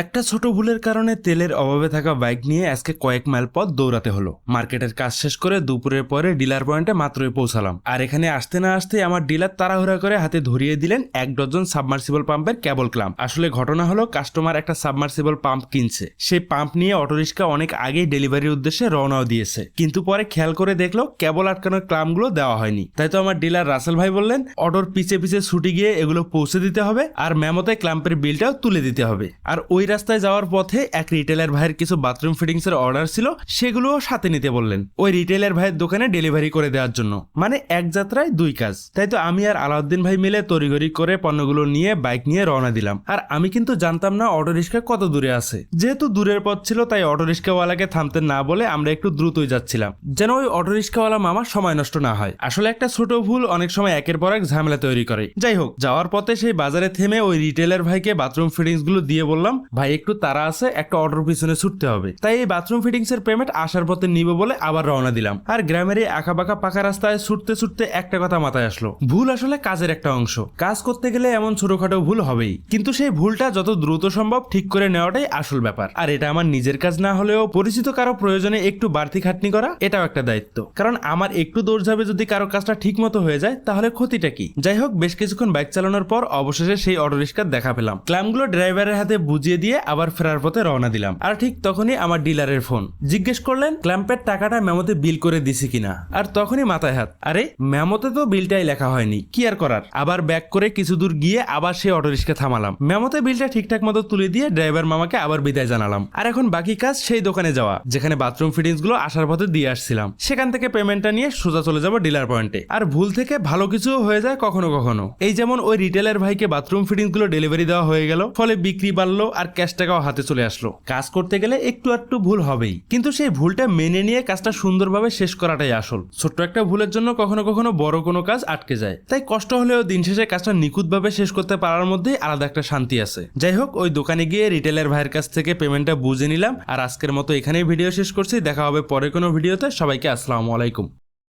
একটা ছোট ভুলের কারণে তেলের অভাবে থাকা বাইক নিয়ে আজকে কয়েক মাইল পথ দৌড়াতে হলো। মার্কেটের কাজ শেষ করে দুপুরের পরে ডিলার পয়েন্টে মাত্রই পৌঁছালাম। আর এখানে আসতে না আসতে আমার ডিলার তাড়াহুড়া করে হাতে ধরিয়ে দিলেন 1 ডজন সাবমার্সিবল পাম্পের কেবল ক্লাম্প। আসলে ঘটনা হলো, কাস্টমার একটা সাবমার্সিবল পাম্প কিনছে। সেই পাম্প নিয়ে অটোরিক্সা অনেক আগেই ডেলিভারির উদ্দেশ্যে রওনাও দিয়েছে, কিন্তু পরে খেয়াল করে দেখলো কেবল আটকানোর ক্লাম্পগুলো দেওয়া হয়নি। তাই তো আমার ডিলার রাসেল ভাই বললেন অটোর পিছে পিছে ছুটি গিয়ে এগুলো পৌঁছে দিতে হবে, আর মেমোতে ক্লাম্পের বিলটাও তুলে দিতে হবে। আর ওই রাস্তায় যাওয়ার পথে এক রিটেলার ভাইয়ের কিছু বাথরুম ফিটিংস এর অর্ডার ছিল, সেগুলোও সাথে নিতে বললেন ওই রিটেলার ভাইয়ের দোকানে ডেলিভারি করে দেওয়ার জন্য। মানে এক যাত্রায় দুই কাজ। তাই তো আমি আর আলাউদ্দিন ভাই মিলে তড়িঘড়ি করে পণ্যগুলো নিয়ে বাইক নিয়ে রওনা দিলাম। আর আমি কিন্তু জানতাম না অটোরিক্সা কত দূরে আছে। যেহেতু দূরের পথ ছিল তাই অটোরিক্সাওয়ালাকে থামতে না বলে আমরা একটু দ্রুতই যাচ্ছিলাম, যেন ওই অটোরিক্সাওয়ালা মামার সময় নষ্ট না হয়। আসলে একটা ছোট ভুল অনেক সময় একের পর এক ঝামেলা তৈরি করে। যাই হোক, যাওয়ার পথে সেই বাজারে থেমে ওই রিটেলার ভাইকে বাথরুম ফিটিংস গুলো দিয়ে বললাম, ভাই একটু তারা আছে, একটা অটোর পিছনে ছুটতে হবে। তাই এই বাথরুম ফিটিংস এর পেমেন্ট আসার পথে নিব বলে আবার রওনা দিলাম। আর গ্রামের এই আঁকাবাঁকা পাকা রাস্তায় ছুটতে ছুটতে একটা কথা মাথায় আসলো, ভুল আসলে কাজের একটা অংশ। কাজ করতে গেলে এমন ছোটখাটো ভুল হবেই, কিন্তু সেই ভুলটা যত দ্রুত সম্ভব ঠিক করে নেওয়াটাই আসল ব্যাপার। আর এটা আমার নিজের কাজ না হলেও পরিচিত কারো প্রয়োজনে একটু বাড়তি খাটনি করা এটাও একটা দায়িত্ব। কারণ আমার একটু দৌড়ঝাঁপে যদি কারো কাজটা ঠিক মতো হয়ে যায় তাহলে ক্ষতিটা কি? যাই হোক, বেশ কিছুক্ষণ বাইক চালানোর পর অবশেষে সেই অটোরিক্সার দেখা পেলাম। ক্লাম্পগুলো ড্রাইভারের হাতে বুঝিয়ে দিয়ে আবার ফেরার পথে রওনা দিলাম। আর ঠিক তখনই আমার ডিলারের ফোন। জিজ্ঞেস করলেন ক্ল্যাম্পের টাকাটা মেমোতে বিল করে দিছি কিনা। আর তখনই মাথায় হাত, আরে মেমোতে তো বিলটাই লেখা হয়নি, কি আর করার। আবার ব্যাক করে কিছু দূর গিয়ে আবার সেই অটোরিক্সা থামালাম। মেমোতে বিলটা ঠিকঠাক মতো তুলে দিয়ে ড্রাইভার মামাকে আবার বিদায় জানালাম। আর এখন বাকি কাজ সেই দোকানে যাওয়া, যেখানে বাথরুম ফিটিংস গুলো আসার পথে দিয়ে আসছিলাম। সেখান থেকে পেমেন্টটা নিয়ে সোজা চলে যাবো ডিলার পয়েন্টে। আর ভুল থেকে ভালো কিছু হয়ে যায় কখনো কখনো। এই যেমন ওই রিটেলার ভাইকে বাথরুম ফিটিংস গুলো ডেলিভারি দেওয়া হয়ে গেল, ফলে বিক্রি বাড়লো আর ক্যাশ টাকাও হাতে চলে আসলো। কাজ করতে গেলে একটু একটু ভুল হবেই, কিন্তু সেই ভুলটা মেনে নিয়ে কাজটা সুন্দরভাবে শেষ করাটাই আসল। ছোট্ট একটা ভুলের জন্য কখনো কখনো বড় কোনো কাজ আটকে যায়। তাই কষ্ট হলেও দিন শেষে কাজটা নিখুঁতভাবে শেষ করতে পারার মধ্যেই আলাদা একটা শান্তি আছে। যাই হোক, ওই দোকানে গিয়ে রিটেলার ভাইয়ের কাছ থেকে পেমেন্টটা বুঝে নিলাম। আর আজকের মতো এখানেই ভিডিও শেষ করছি। দেখা হবে পরে কোনো ভিডিওতে। সবাইকে আসসালামু আলাইকুম।